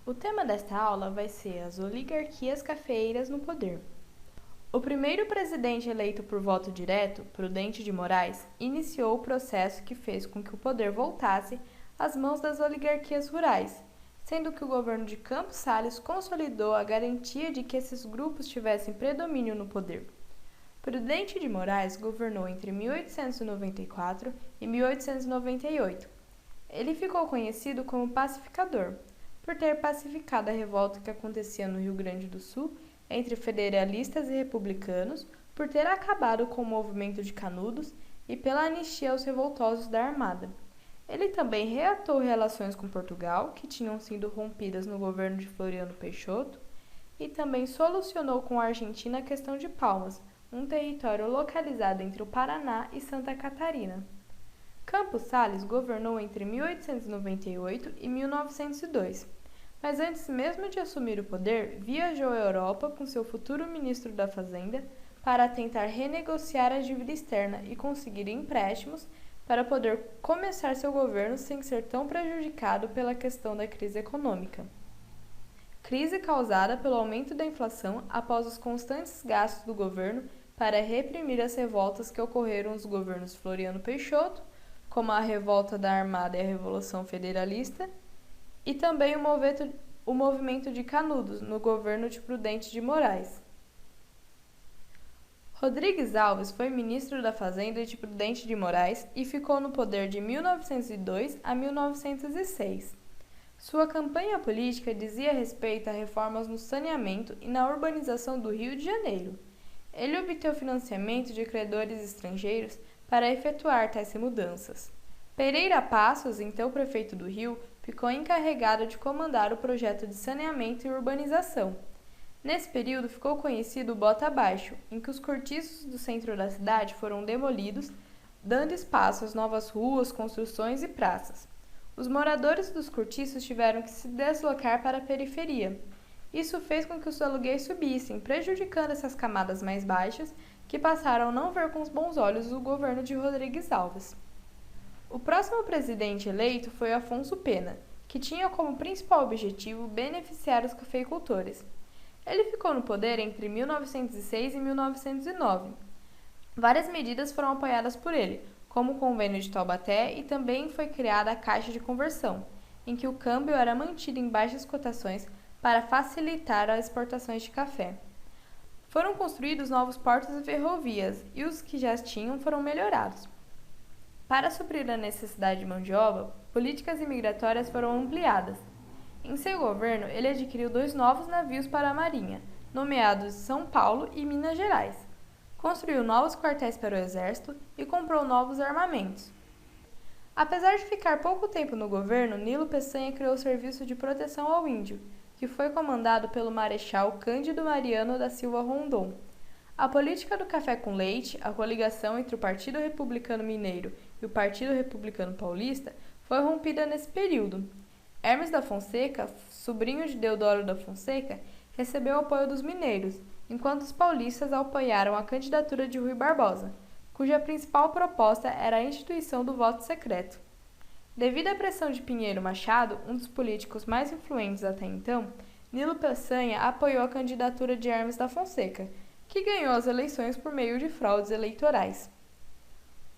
O tema desta aula vai ser as oligarquias cafeeiras no poder. O primeiro presidente eleito por voto direto, Prudente de Moraes, iniciou o processo que fez com que o poder voltasse às mãos das oligarquias rurais, sendo que o governo de Campos Salles consolidou a garantia de que esses grupos tivessem predomínio no poder. Prudente de Moraes governou entre 1894 e 1898. Ele ficou conhecido como pacificador, por ter pacificado a revolta que acontecia no Rio Grande do Sul entre federalistas e republicanos, por ter acabado com o movimento de Canudos e pela anistia aos revoltosos da Armada. Ele também reatou relações com Portugal, que tinham sido rompidas no governo de Floriano Peixoto, e também solucionou com a Argentina a questão de Palmas, um território localizado entre o Paraná e Santa Catarina. Campos Salles governou entre 1898 e 1902, mas antes mesmo de assumir o poder, viajou à Europa com seu futuro ministro da Fazenda para tentar renegociar a dívida externa e conseguir empréstimos para poder começar seu governo sem ser tão prejudicado pela questão da crise econômica. Crise causada pelo aumento da inflação após os constantes gastos do governo para reprimir as revoltas que ocorreram nos governos Floriano Peixoto, como a Revolta da Armada e a Revolução Federalista, e também o movimento de Canudos, no governo de Prudente de Moraes. Rodrigues Alves foi ministro da Fazenda de Prudente de Moraes e ficou no poder de 1902 a 1906. Sua campanha política dizia respeito a reformas no saneamento e na urbanização do Rio de Janeiro. Ele obteve financiamento de credores estrangeiros para efetuar tais mudanças. Pereira Passos, então prefeito do Rio, ficou encarregado de comandar o projeto de saneamento e urbanização. Nesse período ficou conhecido o Bota Abaixo, em que os cortiços do centro da cidade foram demolidos, dando espaço às novas ruas, construções e praças. Os moradores dos cortiços tiveram que se deslocar para a periferia. Isso fez com que os aluguéis subissem, prejudicando essas camadas mais baixas, que passaram a não ver com os bons olhos o governo de Rodrigues Alves. O próximo presidente eleito foi Afonso Pena, que tinha como principal objetivo beneficiar os cafeicultores. Ele ficou no poder entre 1906 e 1909. Várias medidas foram apoiadas por ele, como o Convênio de Taubaté, e também foi criada a Caixa de Conversão, em que o câmbio era mantido em baixas cotações para facilitar as exportações de café. Foram construídos novos portos e ferrovias, e os que já tinham foram melhorados. Para suprir a necessidade de mão de obra, políticas imigratórias foram ampliadas. Em seu governo, ele adquiriu 2 novos navios para a Marinha, nomeados São Paulo e Minas Gerais. Construiu novos quartéis para o Exército e comprou novos armamentos. Apesar de ficar pouco tempo no governo, Nilo Peçanha criou o Serviço de Proteção ao Índio, que foi comandado pelo Marechal Cândido Mariano da Silva Rondon. A política do café com leite, a coligação entre o Partido Republicano Mineiro e o Partido Republicano Paulista, foi rompida nesse período. Hermes da Fonseca, sobrinho de Deodoro da Fonseca, recebeu o apoio dos mineiros, enquanto os paulistas apoiaram a candidatura de Rui Barbosa, cuja principal proposta era a instituição do voto secreto. Devido à pressão de Pinheiro Machado, um dos políticos mais influentes até então, Nilo Peçanha apoiou a candidatura de Hermes da Fonseca, que ganhou as eleições por meio de fraudes eleitorais.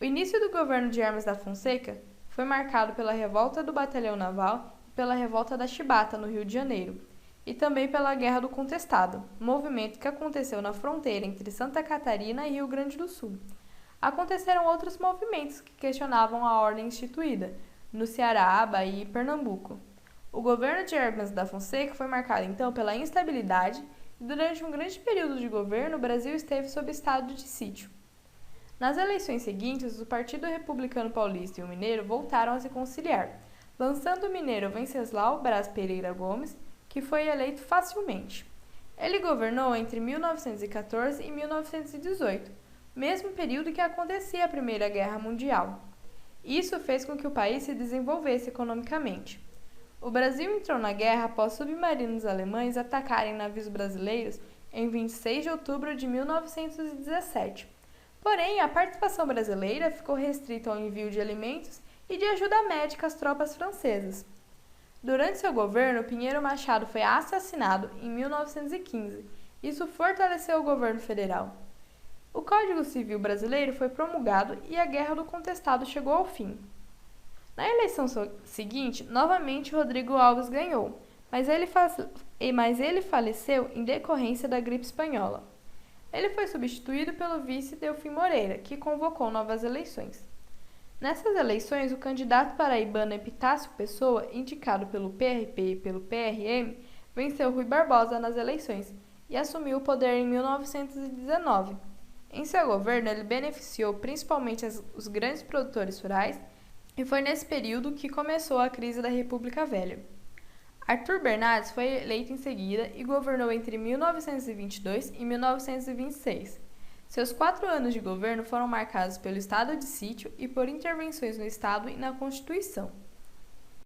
O início do governo de Hermes da Fonseca foi marcado pela revolta do Batalhão Naval e pela revolta da Chibata, no Rio de Janeiro, e também pela Guerra do Contestado, movimento que aconteceu na fronteira entre Santa Catarina e Rio Grande do Sul. Aconteceram outros movimentos que questionavam a ordem instituída, no Ceará, Bahia e Pernambuco. O governo de Hermes da Fonseca foi marcado então pela instabilidade e durante um grande período de governo o Brasil esteve sob estado de sítio. Nas eleições seguintes, o Partido Republicano Paulista e o Mineiro voltaram a se conciliar, lançando o mineiro Venceslau Braz Pereira Gomes, que foi eleito facilmente. Ele governou entre 1914 e 1918, mesmo período que acontecia a Primeira Guerra Mundial. Isso fez com que o país se desenvolvesse economicamente. O Brasil entrou na guerra após submarinos alemães atacarem navios brasileiros em 26 de outubro de 1917. Porém, a participação brasileira ficou restrita ao envio de alimentos e de ajuda médica às tropas francesas. Durante seu governo, Pinheiro Machado foi assassinado em 1915. Isso fortaleceu o governo federal. O Código Civil brasileiro foi promulgado e a Guerra do Contestado chegou ao fim. Na eleição seguinte, novamente Rodrigo Alves ganhou, mas ele faleceu em decorrência da gripe espanhola. Ele foi substituído pelo vice Delfim Moreira, que convocou novas eleições. Nessas eleições, o candidato paraibano Epitácio Pessoa, indicado pelo PRP e pelo PRM, venceu Rui Barbosa nas eleições e assumiu o poder em 1919. Em seu governo, ele beneficiou principalmente os grandes produtores rurais e foi nesse período que começou a crise da República Velha. Arthur Bernardes foi eleito em seguida e governou entre 1922 e 1926. Seus 4 anos de governo foram marcados pelo estado de sítio e por intervenções no Estado e na Constituição.